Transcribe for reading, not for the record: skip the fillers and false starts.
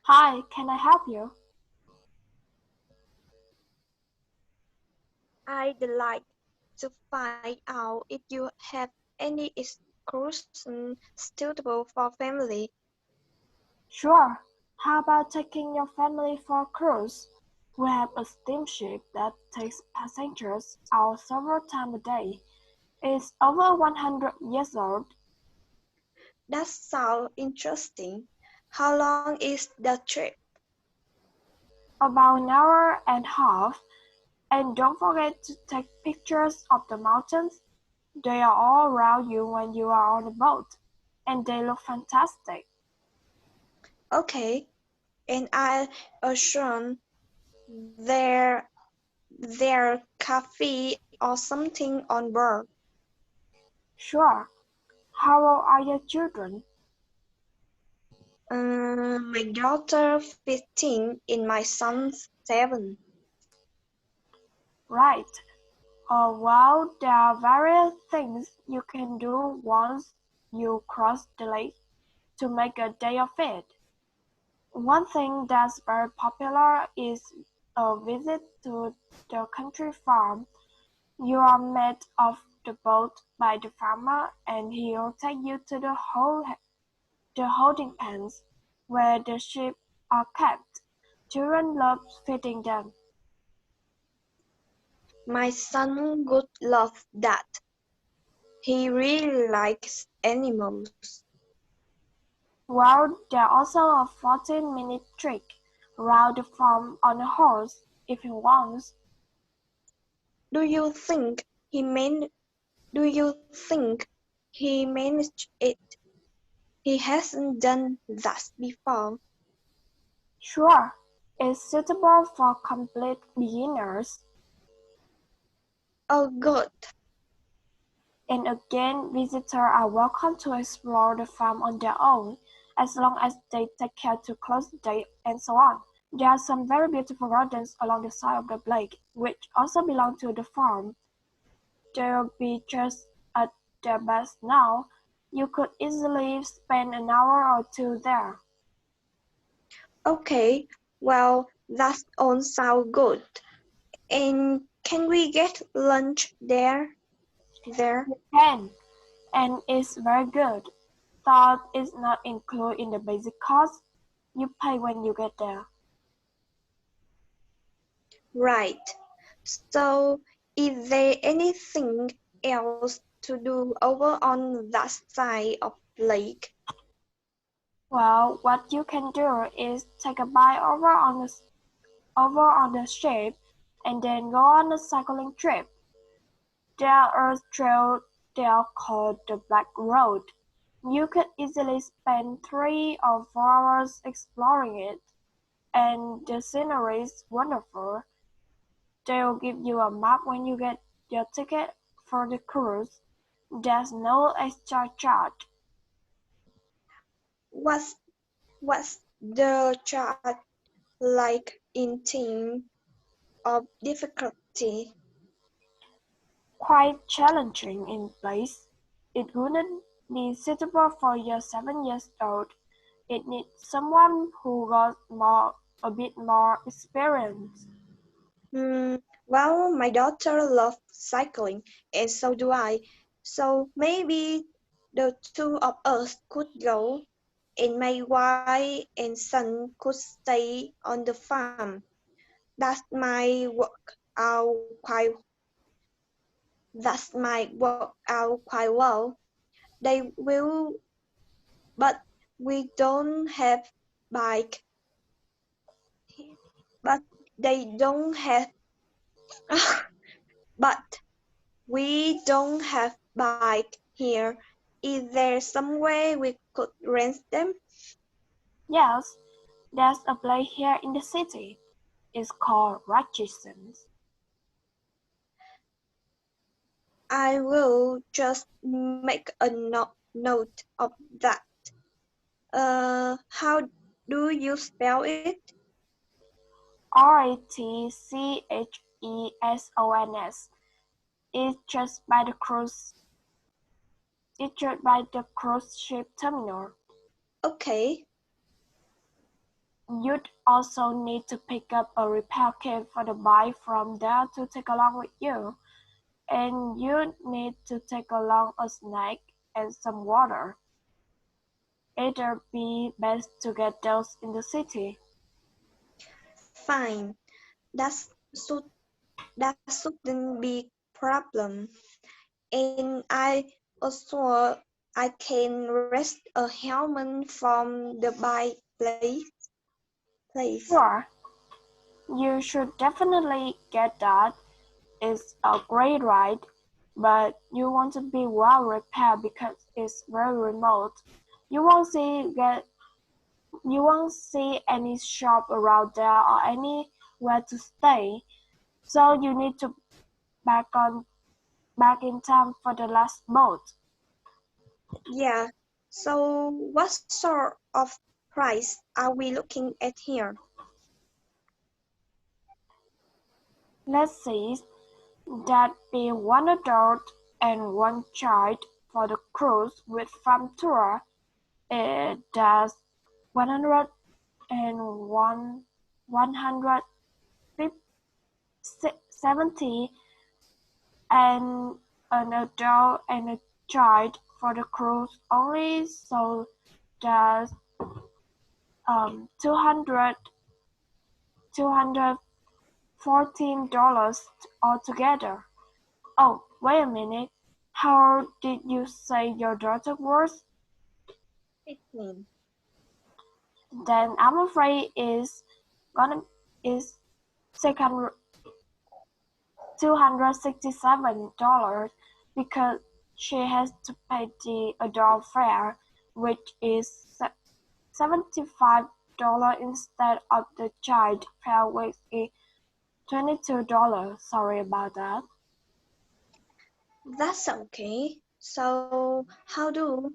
Hi, can I help you? I'd like to find out if you have any excursions suitable for family. Sure. How about taking your family for a cruise? We have a steamship that takes passengers out several times a day. It's over 100 years old. That sounds interesting. How long is the trip? About an hour and a half. And don't forget to take pictures of the mountains. They are all around you when you are on the boat, and they look fantastic. Okay, and I assume there there coffee or something on board. Sure. How old are your children? My daughter 15 and my son 7. Right. Well, there are various things you can do once you cross the lake to make a day of it. One thing that's very popular is a visit to the country farm. You are met off the boat by the farmer and he'll take you to the holding pens where the sheep are kept. Children love feeding them. My son would love that. He really likes animals. Well, there's also a 14-minute trek around the farm on a horse if he wants. Do you think he man do you think he managed it? He hasn't done that before. Sure, it's suitable for complete beginners. Oh good. And again, visitors are welcome to explore the farm on their own, as long as they take care to close the gate and so on. There are some very beautiful gardens along the side of the lake, which also belong to the farm. They'll be just at their best now. You could easily spend an hour or two there. Okay, well that all sounds good. And can we get lunch there? You can, and it's very good. Though it's not included in the basic cost. You pay when you get there. Right. So is there anything else to do over on that side of lake? Well, what you can do is take a bike over on the ship and then go on a cycling trip. There are trails there called the Black Road. You could easily spend 3 or 4 hours exploring it, and the scenery is wonderful. They'll give you a map when you get your ticket for the cruise. There's no extra charge. What's what's the chart like in terms of difficulty? Quite challenging in place. It wouldn't be suitable for your 7 years old. It needs someone who got a bit more experience. Hmm, well, my daughter loves cycling, and so do I. So maybe the two of us could go, and my wife and son could stay on the farm. That might work out quite. That might work out quite well. They will, but we don't have bike. But they don't have. But we don't have bike here. Is there some way we could rent them? Yes, there's a place here in the city. It's called Ratchison's. I will just make a note of that. How do you spell it? Ratchesons. It's just by the cruise ship terminal. Okay, You'd also need to pick up a repair kit for the bike from there to take along with you, and you'd need to take along a snack and some water. It'd be best to get those in the city. Fine, that's should that shouldn't be problem. And I also I can rest a helmet from the bike place. Sure, you should definitely get that. It's a great ride, but you want to be well repaired because it's very remote. You won't see get you won't see any shop around there or anywhere to stay, so you need to back on back in time for the last boat. Yeah. So what sort of price are we looking at here? Let's see, that be one adult and one child for the cruise with farm tour. It does 101 170 and an adult and a child for the cruise only, so that's 200 $214 altogether. Oh, wait a minute. How did you say your daughter was? 18. Then I'm afraid gonna is second $267 because she has to pay the adult fare, which is $75 instead of the child fare, which is $22. Sorry about that. That's okay. So how do